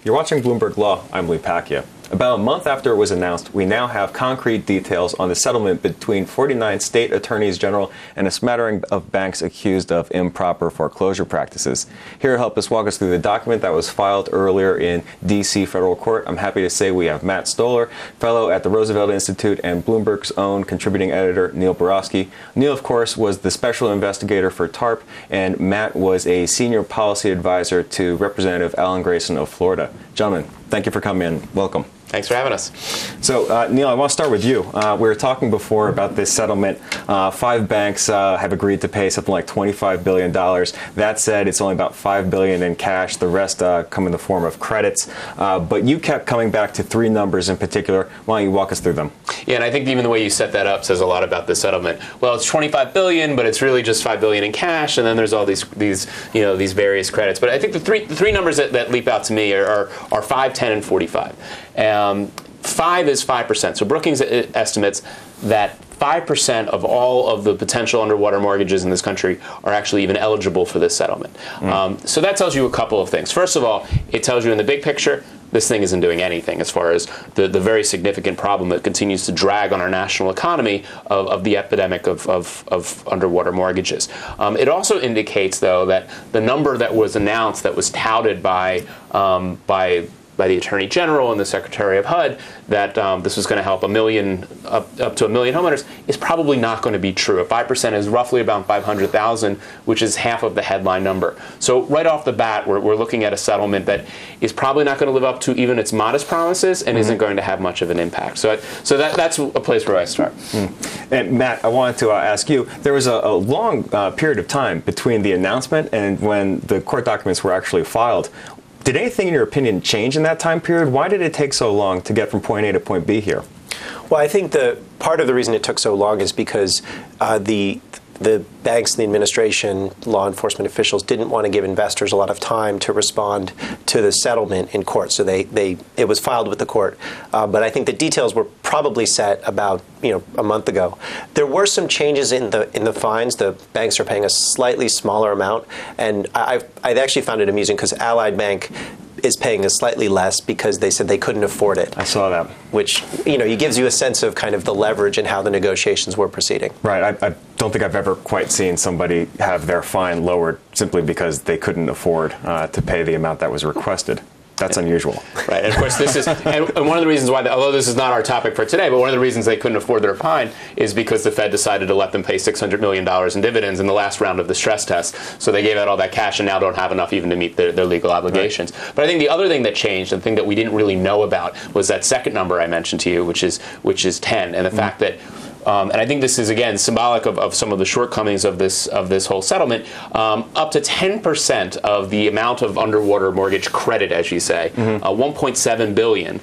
You're watching Bloomberg Law. I'm Lee Pacquiao. About a month after it was announced, we now have concrete details on the settlement between 49 state attorneys general and a smattering of banks accused of improper foreclosure practices. Here to help us walk us through the document that was filed earlier in D.C. federal court, I'm happy to say we have Matt Stoller, fellow at the Roosevelt Institute, and Bloomberg's own contributing editor, Neil Barofsky. Neil, of course, was the special investigator for TARP, and Matt was a senior policy advisor to Representative Alan Grayson of Florida. Gentlemen, thank you for coming in. Welcome. Thanks for having us. So, Neil, I want to start with you. We were talking before about this settlement. 5 banks have agreed to pay something like $25 billion. That said, it's only about $5 billion in cash. The rest come in the form of credits. But you kept coming back to 3 numbers in particular. Why don't you walk us through them? Yeah, and I think even the way you set that up says a lot about this settlement. Well, it's $25 billion, but it's really just $5 billion in cash, and then there's all these various credits. But I think the three numbers that leap out to me are 5, 10, and 45. 5 is 5%. So Brookings estimates that 5% of all of the potential underwater mortgages in this country are actually even eligible for this settlement. So that tells you a couple of things. First of all, it tells you in the big picture, this thing isn't doing anything as far as the very significant problem that continues to drag on our national economy of the epidemic of underwater mortgages. It also indicates, though, that the number that was announced, that was touted by the Attorney General and the Secretary of HUD, that this was going to help up to 1 million homeowners, is probably not going to be true. 5% is roughly about 500,000, which is half of the headline number. So right off the bat, we're looking at a settlement that is probably not going to live up to even its modest promises and isn't going to have much of an impact. So that's a place where I start. And Matt, I wanted to ask you, there was a long period of time between the announcement and when the court documents were actually filed. Did anything, in your opinion, change in that time period? Why did it take so long to get from point A to point B here? Well, I think the part of the reason it took so long is because the banks, the administration, law enforcement officials didn't want to give investors a lot of time to respond to the settlement in court. So it was filed with the court. But I think the details were probably set about a month ago. There were some changes in the fines. The banks are paying a slightly smaller amount, and I actually found it amusing because Allied Bank is paying a slightly less because they said they couldn't afford it. I saw that. Which, gives you a sense of kind of the leverage and how the negotiations were proceeding. Right. I don't think I've ever quite seen somebody have their fine lowered simply because they couldn't afford to pay the amount that was requested. That's unusual. Right. And of course, this is, and one of the reasons why, although this is not our topic for today, but one of the reasons they couldn't afford their fine is because the Fed decided to let them pay $600 million in dividends in the last round of the stress test. So they gave out all that cash and now don't have enough even to meet their legal obligations. Right. But I think the other thing that changed, and the thing that we didn't really know about, was that second number I mentioned to you, which is 10, and the fact that and I think this is, again, symbolic of some of the shortcomings of this whole settlement. Up to 10% of the amount of underwater mortgage credit, as you say, $1.7 billion,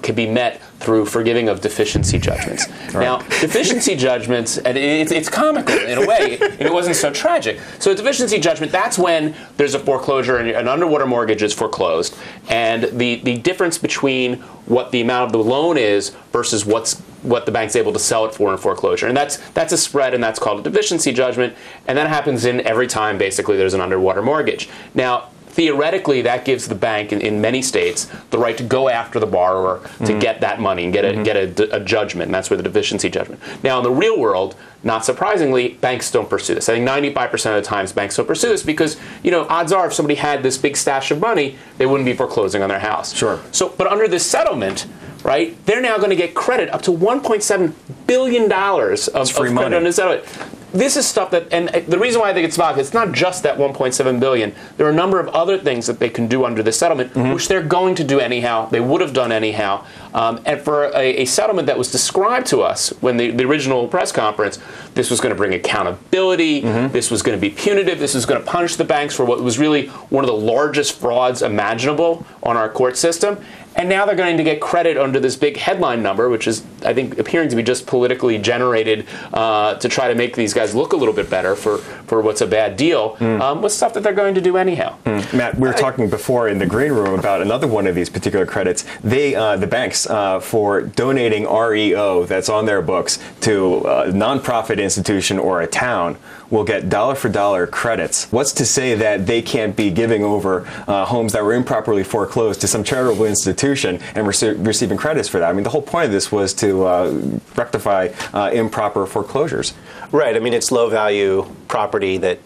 can be met through forgiving of deficiency judgments. Right. Now, deficiency judgments, and it's comical in a way, and it wasn't so tragic. So a deficiency judgment, that's when there's a foreclosure and an underwater mortgage is foreclosed, and the difference between what the amount of the loan is versus what the bank's able to sell it for in foreclosure. And that's a spread, and that's called a deficiency judgment, and that happens in every time, basically, there's an underwater mortgage. Now, theoretically, that gives the bank in many states the right to go after the borrower to get that money and get a judgment, and that's where the deficiency judgment. Now, in the real world, not surprisingly, banks don't pursue this. I think 95% of the times banks don't pursue this because, odds are if somebody had this big stash of money, they wouldn't be foreclosing on their house. Sure. So, but under this settlement, right, they're now going to get credit up to $1.7 billion of free money. credit on this settlement. This is stuff that, and the reason why I think it's symbolic, it's not just that $1.7 billion. There are a number of other things that they can do under this settlement, which they're going to do anyhow. They would have done anyhow. And for a settlement that was described to us when the original press conference, this was going to bring accountability. This was going to be punitive. This was going to punish the banks for what was really one of the largest frauds imaginable on our court system. And now they're going to get credit under this big headline number, which is I think, appearing to be just politically generated to try to make these guys look a little bit better for what's a bad deal, with stuff that they're going to do anyhow. Matt, we were talking before in the green room about another one of these particular credits. The banks, for donating REO that's on their books to a nonprofit institution or a town, will get dollar-for-dollar credits. What's to say that they can't be giving over homes that were improperly foreclosed to some charitable institution and receiving credits for that? I mean, the whole point of this was to rectify improper foreclosures. Right. I mean, it's low-value property that,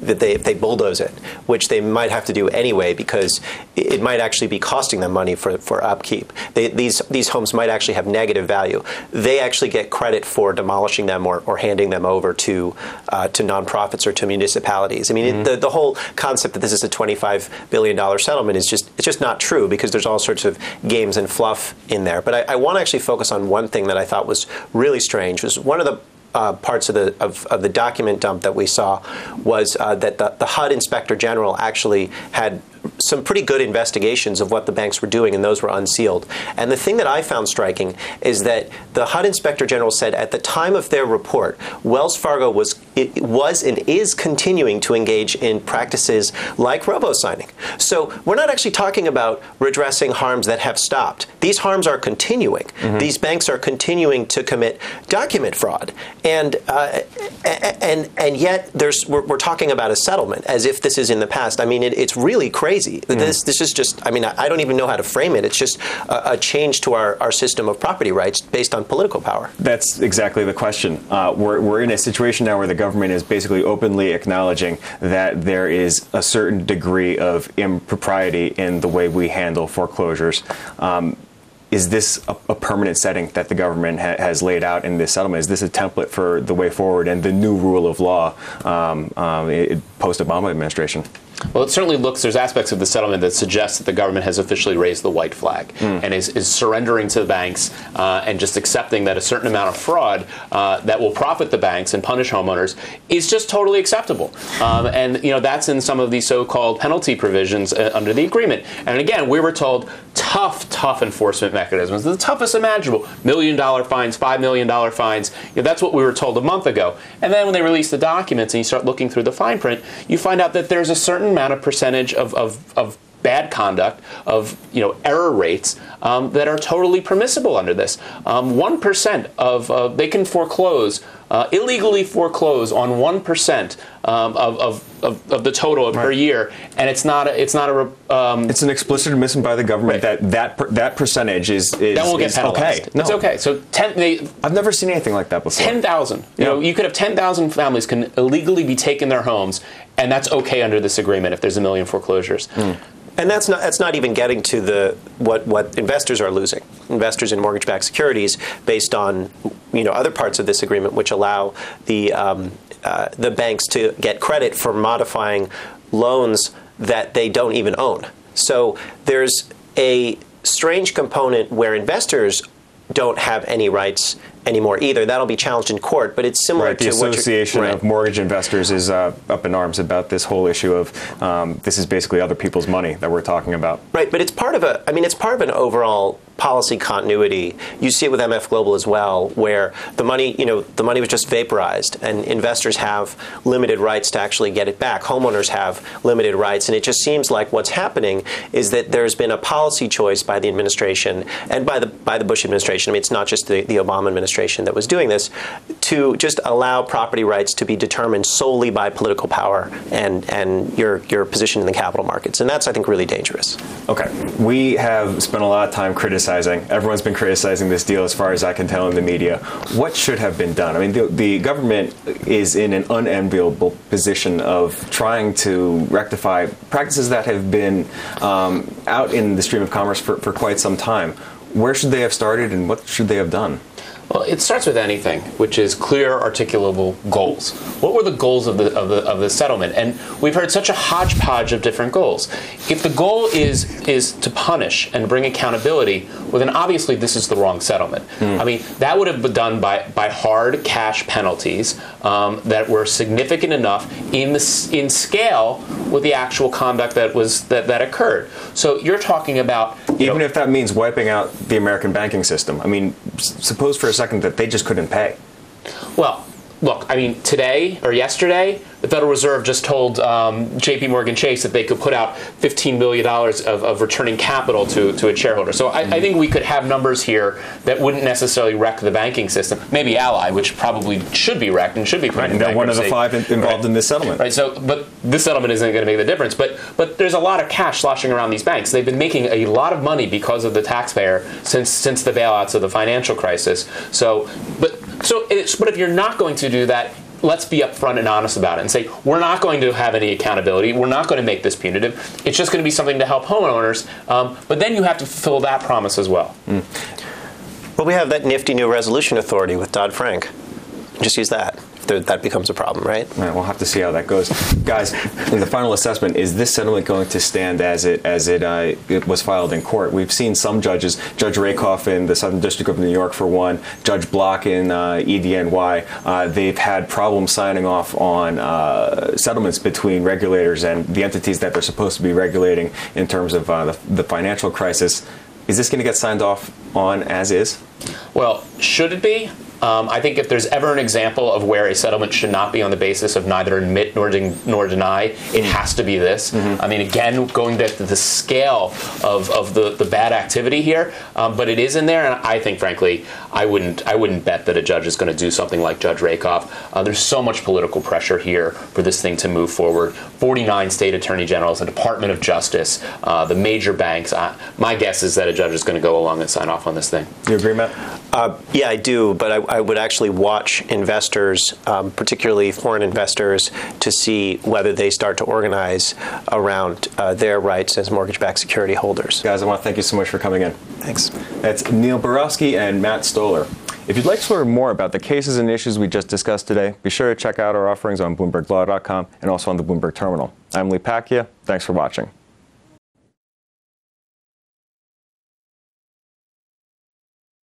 if they bulldoze it, which they might have to do anyway because it might actually be costing them money for upkeep. These homes might actually have negative value. They actually get credit for demolishing them or handing them over to nonprofits or to municipalities. I mean, the whole concept that this is a $25 billion settlement is just not true because there's all sorts of games and fluff in there. But I want to actually focus on one thing that I thought was really strange. Was one of the parts of the document dump that we saw was that the HUD Inspector General actually had some pretty good investigations of what the banks were doing, and those were unsealed. And the thing that I found striking is that the HUD Inspector General said at the time of their report, Wells Fargo was and is continuing to engage in practices like robo-signing. So we're not actually talking about redressing harms that have stopped. These harms are continuing. These banks are continuing to commit document fraud, and yet we're talking about a settlement as if this is in the past. I mean, it's really crazy. This is just, I mean, I don't even know how to frame it. It's just a change to our system of property rights based on political power. That's exactly the question. We're in a situation now where the government is basically openly acknowledging that there is a certain degree of impropriety in the way we handle foreclosures. Is this a permanent setting that the government has laid out in this settlement? Is this a template for the way forward and the new rule of law post-Obama administration? Well, it certainly looks, there's aspects of the settlement that suggest that the government has officially raised the white flag and is surrendering to the banks and just accepting that a certain amount of fraud that will profit the banks and punish homeowners is just totally acceptable. And, that's in some of these so-called penalty provisions under the agreement. And again, we were told tough enforcement mechanisms, the toughest imaginable, $1 million fines, $5 million fines. That's what we were told a month ago. And then when they release the documents and you start looking through the fine print, you find out that there's a certain amount of percentage of bad conduct, of error rates that are totally permissible under this. 1% of they can foreclose, illegally foreclose on 1% of the total per year, and it's an explicit admission by the government that percentage is that won't get penalized. Okay. No. It's okay. So I've never seen anything like that before. 10,000. You could have 10,000 families can illegally be taking their homes, and that's okay under this agreement if there's 1 million foreclosures. And that's not even getting to what investors are losing. Investors in mortgage-backed securities, based on other parts of this agreement, which allow the banks to get credit for modifying loans that they don't even own. So there's a strange component where investors don't have any rights anymore either. That'll be challenged in court, but it's similar to the Association of Mortgage Investors is up in arms about this whole issue of this is basically other people's money that we're talking about. Right, but it's part of an overall policy continuity. You see it with MF Global as well, where the money was just vaporized, and investors have limited rights to actually get it back. Homeowners have limited rights, and it just seems like what's happening is that there's been a policy choice by the administration and by the Bush administration. I mean, it's not just the Obama administration that was doing this, to just allow property rights to be determined solely by political power and your position in the capital markets, and that's, I think, really dangerous. Okay, we have spent a lot of time criticizing. Everyone's been criticizing this deal, as far as I can tell in the media. What should have been done? I mean, the government is in an unenviable position of trying to rectify practices that have been out in the stream of commerce for quite some time. Where should they have started, and what should they have done? Well, it starts with anything, which is clear, articulable goals. What were the goals of the settlement? And we've heard such a hodgepodge of different goals. If the goal is to punish and bring accountability, well, then obviously this is the wrong settlement. I mean, that would have been done by hard cash penalties that were significant enough in scale with the actual conduct that occurred. So you're talking about even if that means wiping out the American banking system. I mean, suppose for a second that they just couldn't pay. Well, look, I mean, today or yesterday, the Federal Reserve just told J.P. Morgan Chase that they could put out $15 billion of returning capital to its shareholder. So I think we could have numbers here that wouldn't necessarily wreck the banking system. Maybe Ally, which probably should be wrecked and should be put in bankruptcy. One of the 5 involved in this settlement. Right. So, but this settlement isn't going to make the difference. But there's a lot of cash sloshing around these banks. They've been making a lot of money because of the taxpayer since the bailouts of the financial crisis. But if you're not going to do that, let's be upfront and honest about it and say, we're not going to have any accountability. We're not going to make this punitive. It's just going to be something to help homeowners. But then you have to fulfill that promise as well. Well, we have that nifty new resolution authority with Dodd-Frank. Just use that. That becomes a problem, right? We'll have to see how that goes. Guys, in the final assessment, is this settlement going to stand as it was filed in court? We've seen some judges, Judge Rakoff in the Southern District of New York for one, Judge Block in EDNY, they've had problems signing off on settlements between regulators and the entities that they're supposed to be regulating in terms of the financial crisis. Is this going to get signed off on as is? Well, should it be? I think if there's ever an example of where a settlement should not be on the basis of neither admit nor deny, it has to be this. I mean, again, going back to the scale of the bad activity here, but it is in there, and I think, frankly, I wouldn't bet that a judge is going to do something like Judge Rakoff. There's so much political pressure here for this thing to move forward. 49 state attorney generals, the Department of Justice, the major banks. My guess is that a judge is going to go along and sign off on this thing. You agree, Matt? Yeah, I do, but I would actually watch investors, particularly foreign investors, to see whether they start to organize around their rights as mortgage-backed security holders. Guys, I want to thank you so much for coming in. Thanks. That's Neil Barofsky and Matt Stoller. If you'd like to learn more about the cases and issues we just discussed today, be sure to check out our offerings on BloombergLaw.com and also on the Bloomberg Terminal. I'm Lee Pacquiao. Thanks for watching.